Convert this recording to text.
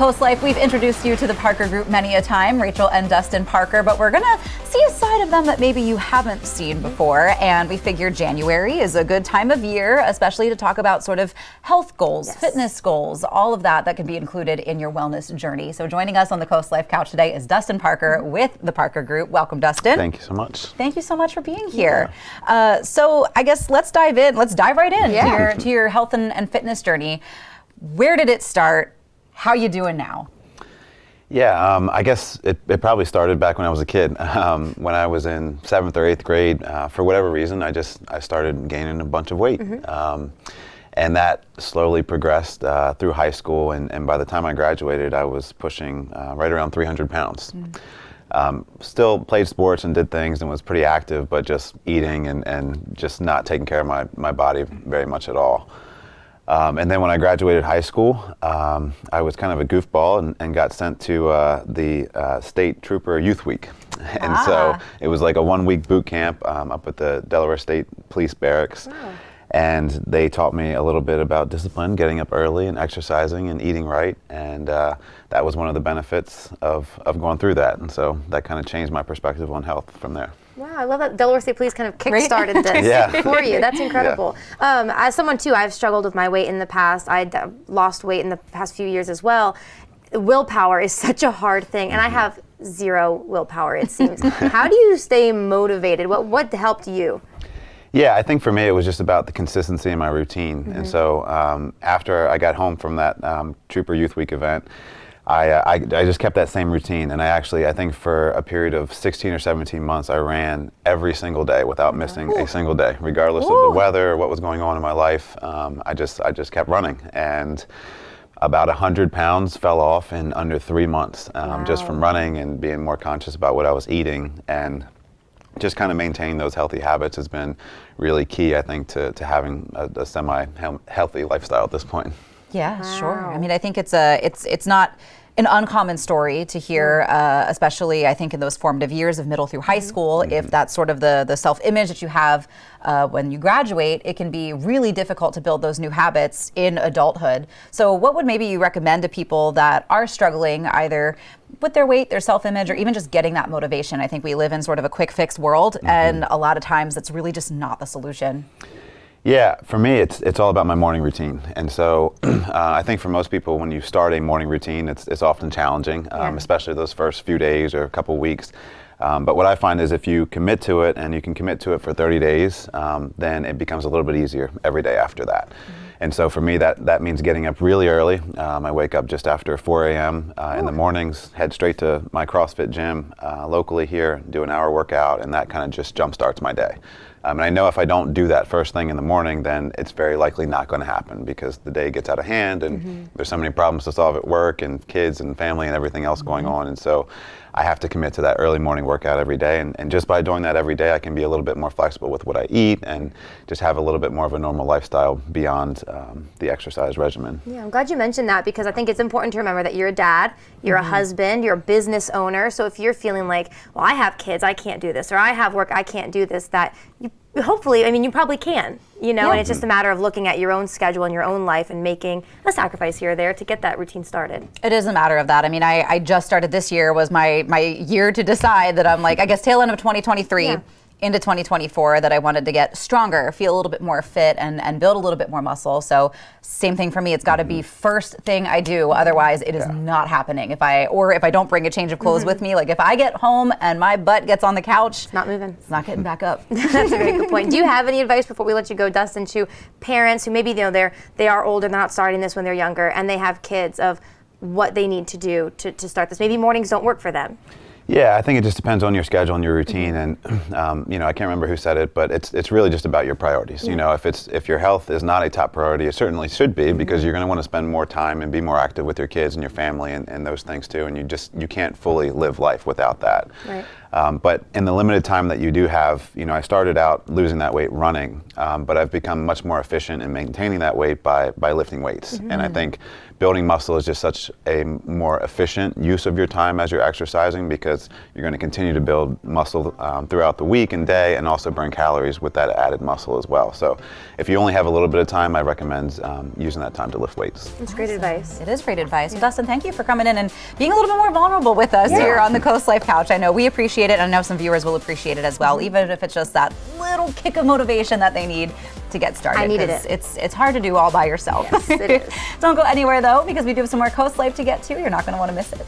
Coast Life, we've introduced you to the Parker Group many a time, Rachel and Dustin Parker, but we're gonna see a side of them that maybe you haven't seen before, and we figured January is a good time of year, especially to talk about sort of health goals, fitness goals, all of that can be included in your wellness journey. So joining us on the Coast Life couch today is Dustin Parker with the Parker Group. Welcome, Dustin. Thank you so much. Thank you so much for being here. So I guess let's dive right in to your health and fitness journey. Where did it start? How you doing now? Yeah, I guess it probably started back when I was a kid. When I was in 7th or 8th grade, for whatever reason, I started gaining a bunch of weight. And that slowly progressed through high school, and by the time I graduated, I was pushing right around 300 pounds. Still played sports and did things and was pretty active, but just eating and just not taking care of my body very much at all. And then when I graduated high school, I was kind of a goofball and got sent to the State Trooper Youth Week. And so it was like a 1-week boot camp up at the Delaware State Police Barracks. And they taught me a little bit about discipline, getting up early and exercising and eating right. And that was one of the benefits of going through that. And so that kind of changed my perspective on health from there. Wow, I love that Delaware State Police kind of kick-started this for you. That's incredible. As someone, too, I've struggled with my weight in the past. I'd lost weight in the past few years as well. Willpower is such a hard thing, and I have zero willpower, it seems. How do you stay motivated? What helped you? Yeah, I think for me it was just about the consistency in my routine. And so after I got home from that Trooper Youth Week event, I just kept that same routine, and I think for a period of 16 or 17 months I ran every single day without missing a single day, regardless of the weather or what was going on in my life. I just kept running, and about 100 pounds fell off in under 3 months, just from running and being more conscious about what I was eating. And just kind of maintaining those healthy habits has been really key, I think, to having a semi-healthy lifestyle at this point. Yeah, sure. I mean, I think it's not an uncommon story to hear, especially I think in those formative years of middle through high school. If that's sort of the self-image that you have when you graduate, it can be really difficult to build those new habits in adulthood. So what would maybe you recommend to people that are struggling either with their weight, their self-image, or even just getting that motivation? I think we live in sort of a quick fix world, and a lot of times that's really just not the solution. Yeah, for me, it's all about my morning routine. And so I think for most people, when you start a morning routine, it's often challenging, especially those first few days or a couple weeks. But what I find is if you commit to it, and you can commit to it for 30 days, then it becomes a little bit easier every day after that. And so for me, that means getting up really early. I wake up just after 4 a.m. In the mornings, head straight to my CrossFit gym locally here, do an hour workout, and that kind of just jumpstarts my day. And I know if I don't do that first thing in the morning, then it's very likely not going to happen, because the day gets out of hand and there's so many problems to solve at work and kids and family and everything else going on. And so I have to commit to that early morning workout every day. And just by doing that every day, I can be a little bit more flexible with what I eat and just have a little bit more of a normal lifestyle beyond the exercise regimen. Yeah, I'm glad you mentioned that, because I think it's important to remember that you're a dad, you're a husband, you're a business owner. So if you're feeling like, well, I have kids, I can't do this, or I have work, I can't do this, that you hopefully, I mean, you probably can, and it's just a matter of looking at your own schedule and your own life and making a sacrifice here or there to get that routine started. It is a matter of that. I mean, I just started this year, was my year to decide that I'm like, I guess tail end of 2023 into 2024, that I wanted to get stronger, feel a little bit more fit, and build a little bit more muscle. So same thing for me. It's got to be first thing I do. Otherwise, it is not happening. If I don't bring a change of clothes with me, like if I get home and my butt gets on the couch, it's not moving. It's not getting back up. That's a very good point. Do you have any advice before we let you go, Dustin, to parents who maybe they are older, they're not starting this when they're younger, and they have kids, of what they need to do to start this? Maybe mornings don't work for them. Yeah, I think it just depends on your schedule and your routine, and I can't remember who said it, but it's really just about your priorities. If your health is not a top priority, it certainly should be, because you're going to want to spend more time and be more active with your kids and your family and those things too, and you can't fully live life without that. Right. But in the limited time that you do have, I started out losing that weight running, but I've become much more efficient in maintaining that weight by lifting weights. And I think building muscle is just such a more efficient use of your time as you're exercising, because you're going to continue to build muscle throughout the week and day, and also burn calories with that added muscle as well. So if you only have a little bit of time, I recommend using that time to lift weights. That's great advice. It is great advice. Well, Dustin, thank you for coming in and being a little bit more vulnerable with us here on the Coast Life Couch. I know we appreciate it, and I know some viewers will appreciate it as well, even if it's just that little kick of motivation that they need to get started. I needed it. It's hard to do all by yourself. Yes, it is. Don't go anywhere though, because we do have some more Coast Life to get to. You're not going to want to miss it.